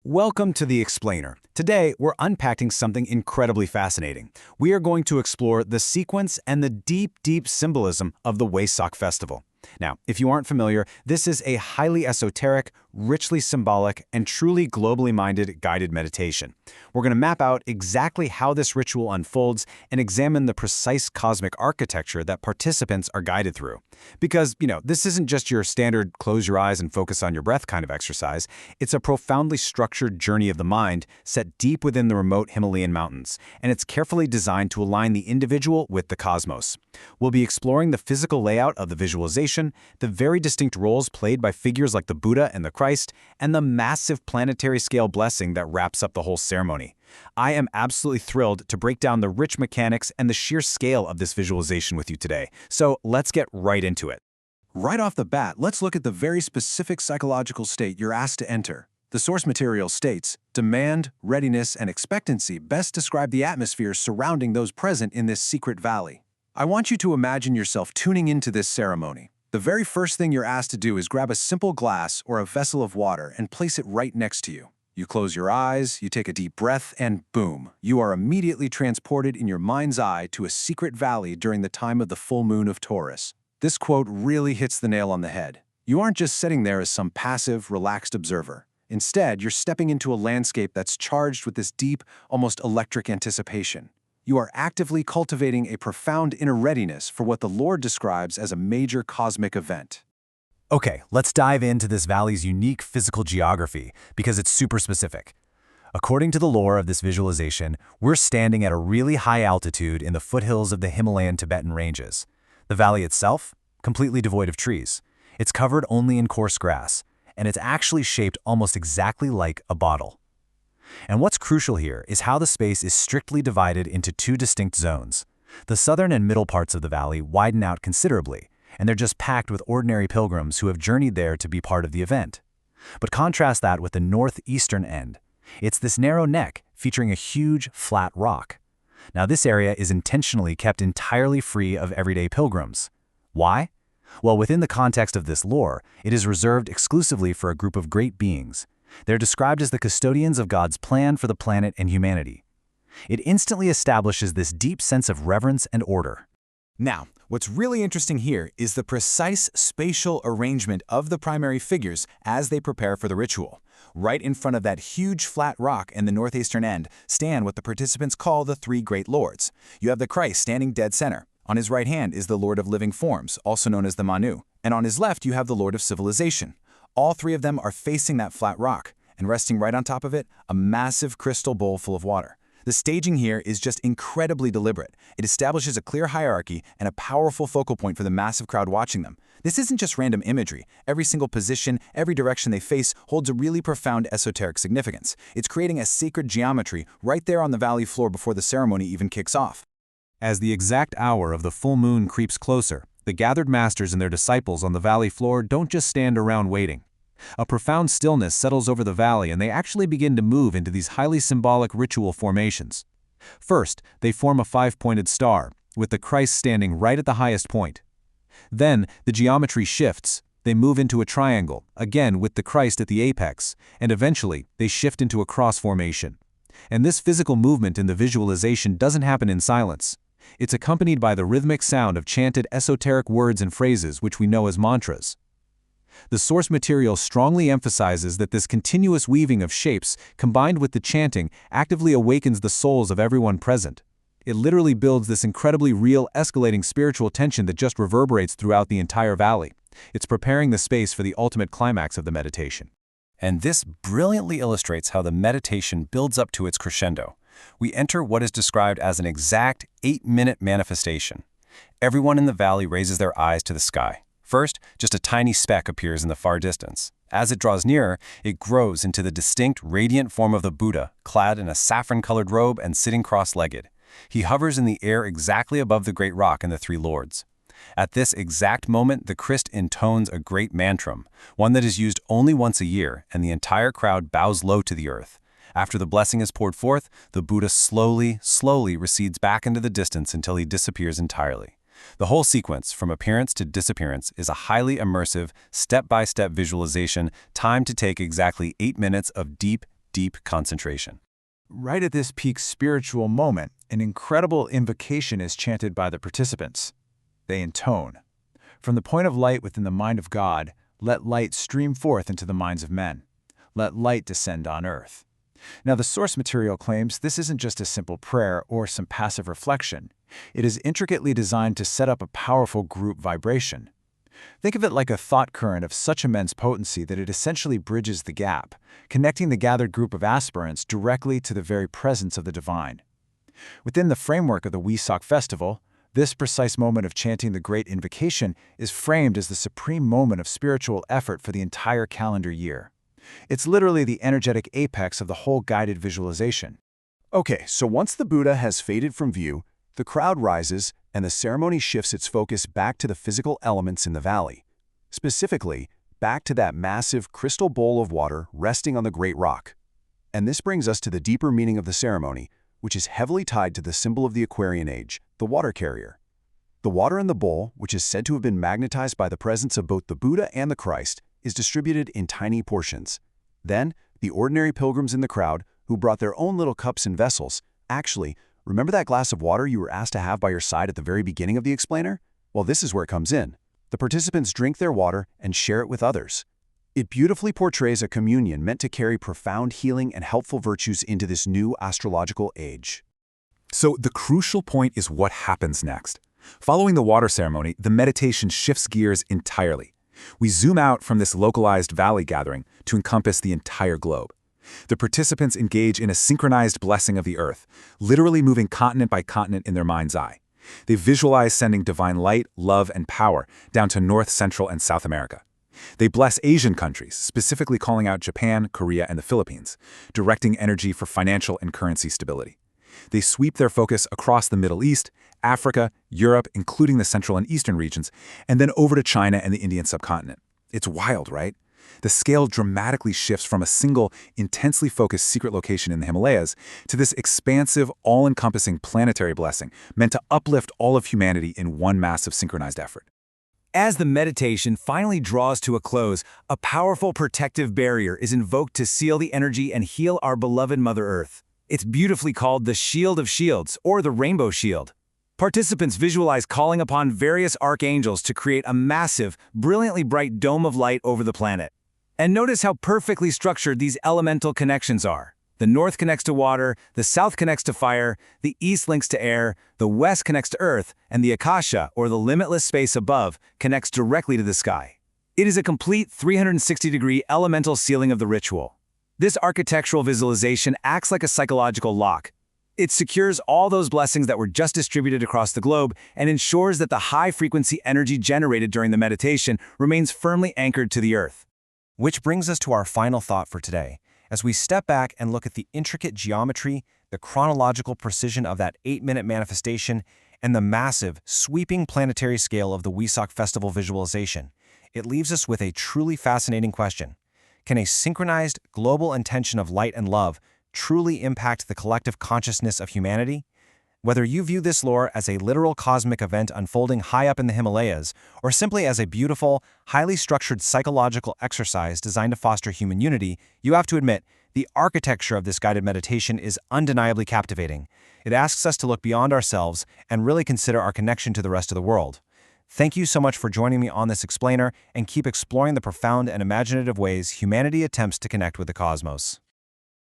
Welcome to The Explainer. Today, we're unpacking something incredibly fascinating. We are going to explore the sequence and the deep symbolism of the Wesak festival. Now, if you aren't familiar, this is a highly esoteric, richly symbolic, and truly globally minded guided meditation. We're going to map out exactly how this ritual unfolds and examine the precise cosmic architecture that participants are guided through. Because, this isn't just your standard close your eyes and focus on your breath kind of exercise. It's a profoundly structured journey of the mind set deep within the remote Himalayan mountains, and it's carefully designed to align the individual with the cosmos. We'll be exploring the physical layout of the visualization, the very distinct roles played by figures like the Buddha and the Christ, and the massive planetary scale blessing that wraps up the whole ceremony. I am absolutely thrilled to break down the rich mechanics and the sheer scale of this visualization with you today. So let's get right into it. Right off the bat, let's look at the very specific psychological state you're asked to enter. The source material states, demand, readiness, and expectancy best describe the atmosphere surrounding those present in this secret valley. I want you to imagine yourself tuning into this ceremony. The very first thing you're asked to do is grab a simple glass or a vessel of water and place it right next to you. You close your eyes, you take a deep breath, and boom, you are immediately transported in your mind's eye to a secret valley during the time of the full moon of Taurus. This quote really hits the nail on the head. You aren't just sitting there as some passive, relaxed observer. Instead, you're stepping into a landscape that's charged with this deep, almost electric anticipation. You are actively cultivating a profound inner readiness for what the Lord describes as a major cosmic event. Okay, let's dive into this valley's unique physical geography because it's super specific. According to the lore of this visualization, we're standing at a really high altitude in the foothills of the Himalayan Tibetan ranges. The valley itself, completely devoid of trees. It's covered only in coarse grass, and it's actually shaped almost exactly like a bottle. And what's crucial here is how the space is strictly divided into two distinct zones. The southern and middle parts of the valley widen out considerably, and they're just packed with ordinary pilgrims who have journeyed there to be part of the event. But contrast that with the northeastern end. It's this narrow neck featuring a huge, flat rock. Now this area is intentionally kept entirely free of everyday pilgrims. Why? Well, within the context of this lore, it is reserved exclusively for a group of great beings. They're described as the custodians of God's plan for the planet and humanity. It instantly establishes this deep sense of reverence and order. Now, what's really interesting here is the precise spatial arrangement of the primary figures as they prepare for the ritual. Right in front of that huge flat rock in the northeastern end stand what the participants call the three great lords. You have the Christ standing dead center. On his right hand is the Lord of Living Forms, also known as the Manu. And on his left, you have the Lord of Civilization. All three of them are facing that flat rock, and resting right on top of it, a massive crystal bowl full of water. The staging here is just incredibly deliberate. It establishes a clear hierarchy and a powerful focal point for the massive crowd watching them. This isn't just random imagery. Every single position, every direction they face holds a really profound esoteric significance. It's creating a sacred geometry right there on the valley floor before the ceremony even kicks off. As the exact hour of the full moon creeps closer, the gathered masters and their disciples on the valley floor don't just stand around waiting. A profound stillness settles over the valley and they actually begin to move into these highly symbolic ritual formations. First, they form a five-pointed star, with the Christ standing right at the highest point. Then, the geometry shifts. They move into a triangle, again with the Christ at the apex, and eventually, they shift into a cross formation. And this physical movement in the visualization doesn't happen in silence. It's accompanied by the rhythmic sound of chanted esoteric words and phrases which we know as mantras. The source material strongly emphasizes that this continuous weaving of shapes, combined with the chanting, actively awakens the souls of everyone present. It literally builds this incredibly real, escalating spiritual tension that just reverberates throughout the entire valley. It's preparing the space for the ultimate climax of the meditation. And this brilliantly illustrates how the meditation builds up to its crescendo. We enter what is described as an exact 8-minute manifestation. Everyone in the valley raises their eyes to the sky. First, just a tiny speck appears in the far distance. As it draws nearer, it grows into the distinct, radiant form of the Buddha, clad in a saffron-colored robe and sitting cross-legged. He hovers in the air exactly above the great rock and the three lords. At this exact moment, the Christ intones a great mantram, one that is used only once a year, and the entire crowd bows low to the earth. After the blessing is poured forth, the Buddha slowly recedes back into the distance until he disappears entirely. The whole sequence, from appearance to disappearance, is a highly immersive, step-by-step visualization timed to take exactly 8 minutes of deep, deep concentration. Right at this peak spiritual moment, an incredible invocation is chanted by the participants. They intone, "From the point of light within the mind of God, let light stream forth into the minds of men. Let light descend on earth." Now, the source material claims this isn't just a simple prayer or some passive reflection. It is intricately designed to set up a powerful group vibration. Think of it like a thought current of such immense potency that it essentially bridges the gap, connecting the gathered group of aspirants directly to the very presence of the divine. Within the framework of the Wesak festival, this precise moment of chanting the Great Invocation is framed as the supreme moment of spiritual effort for the entire calendar year. It's literally the energetic apex of the whole guided visualization. Okay, so once the Buddha has faded from view, the crowd rises and the ceremony shifts its focus back to the physical elements in the valley. Specifically, back to that massive crystal bowl of water resting on the great rock. And this brings us to the deeper meaning of the ceremony, which is heavily tied to the symbol of the Aquarian age, the water carrier. The water in the bowl, which is said to have been magnetized by the presence of both the Buddha and the Christ, is distributed in tiny portions. Then, the ordinary pilgrims in the crowd, who brought their own little cups and vessels, actually, remember that glass of water you were asked to have by your side at the very beginning of the explainer? Well, this is where it comes in. The participants drink their water and share it with others. It beautifully portrays a communion meant to carry profound healing and helpful virtues into this new astrological age. So the crucial point is what happens next. Following the water ceremony, the meditation shifts gears entirely. We zoom out from this localized valley gathering to encompass the entire globe. The participants engage in a synchronized blessing of the earth, literally moving continent by continent in their mind's eye. They visualize sending divine light, love, and power down to North, Central, and South America. They bless Asian countries, specifically calling out Japan, Korea, and the Philippines, directing energy for financial and currency stability. They sweep their focus across the Middle East, Africa, Europe, including the Central and Eastern regions, and then over to China and the Indian subcontinent. It's wild, right? The scale dramatically shifts from a single, intensely focused secret location in the Himalayas to this expansive, all-encompassing planetary blessing meant to uplift all of humanity in one massive synchronized effort. As the meditation finally draws to a close, a powerful protective barrier is invoked to seal the energy and heal our beloved Mother Earth. It's beautifully called the Shield of Shields, or the Rainbow Shield. Participants visualize calling upon various archangels to create a massive, brilliantly bright dome of light over the planet. And notice how perfectly structured these elemental connections are. The north connects to water, the south connects to fire, the east links to air, the west connects to earth, and the akasha, or the limitless space above, connects directly to the sky. It is a complete 360-degree elemental sealing of the ritual. This architectural visualization acts like a psychological lock. It secures all those blessings that were just distributed across the globe and ensures that the high-frequency energy generated during the meditation remains firmly anchored to the earth. Which brings us to our final thought for today. As we step back and look at the intricate geometry, the chronological precision of that 8-minute manifestation, and the massive, sweeping planetary scale of the Wesak Festival visualization, it leaves us with a truly fascinating question. Can a synchronized, global intention of light and love truly impact the collective consciousness of humanity? Whether you view this lore as a literal cosmic event unfolding high up in the Himalayas, or simply as a beautiful, highly structured psychological exercise designed to foster human unity, you have to admit, the architecture of this guided meditation is undeniably captivating. It asks us to look beyond ourselves and really consider our connection to the rest of the world. Thank you so much for joining me on this explainer, and keep exploring the profound and imaginative ways humanity attempts to connect with the cosmos.